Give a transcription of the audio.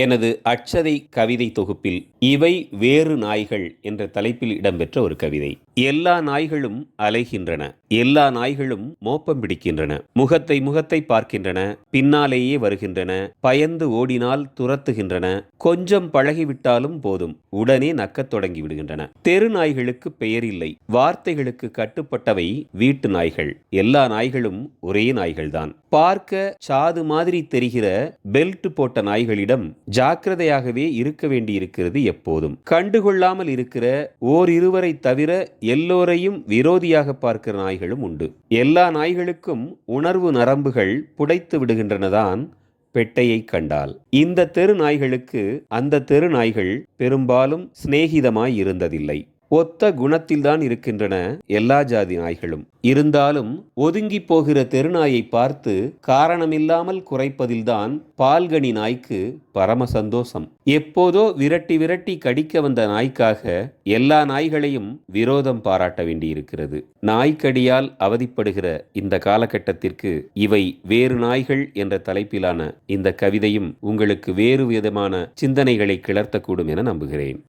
எனது அட்சதை கவிதை தொகுப்பில் இவை வேறு நாய்கள் என்ற தலைப்பில் இடம்பெற்ற ஒரு கவிதை. எல்லா நாய்களும் அலைகின்றன, எல்லா நாய்களும் மோப்பம் பிடிக்கின்றன, முகத்தை பார்க்கின்றன, பின்னாலேயே வருகின்றன, பயந்து ஓடினால் துரத்துகின்றன, கொஞ்சம் பழகிவிட்டாலும் போதும் உடனே நக்கத் தொடங்கி விடுகின்றன. தெரு நாய்களுக்கு பெயரில்லை, வார்த்தைகளுக்கு கட்டுப்பட்டவை வீட்டு நாய்கள். எல்லா நாய்களும் ஒரே நாய்கள்தான். பார்க்க சாது மாதிரி தெரிகிற பெல்ட் போட்ட நாய்களிடம் ஜாக்கிரதையாகவே இருக்க வேண்டியிருக்கிறது. எப்போதும் கண்டுகொள்ளாமல் இருக்கிற ஓரிருவரை தவிர எல்லோரையும் விரோதியாக பார்க்கிற நாய்களும் உண்டு. எல்லா நாய்களுக்கும் உணர்வு நரம்புகள் புடைத்து விடுகின்றனதான் பெட்டையை கண்டால். இந்த தெரு நாய்களுக்கு அந்த தெரு நாய்கள் பெரும்பாலும் சிநேகிதமாய் இருந்ததில்லை. ஒத்த குணத்தில்தான் இருக்கின்றன எல்லா ஜாதி நாய்களும். இருந்தாலும் ஒதுங்கி போகிற தெருநாயை பார்த்து காரணமில்லாமல் குறைப்பதில்தான் பால்கனி நாய்க்கு பரம சந்தோஷம். எப்போதோ விரட்டி விரட்டி கடிக்க வந்த நாய்க்காக எல்லா நாய்களையும் விரோதம் பாராட்ட வேண்டியிருக்கிறது. நாய்க்கடியால் அவதிப்படுகிற இந்த காலகட்டத்திற்கு இவை வேறு நாய்கள் என்ற தலைப்பிலான இந்த கவிதையும் உங்களுக்கு வேறு விதமான சிந்தனைகளை கிளர்த்தக்கூடும் என நம்புகிறேன்.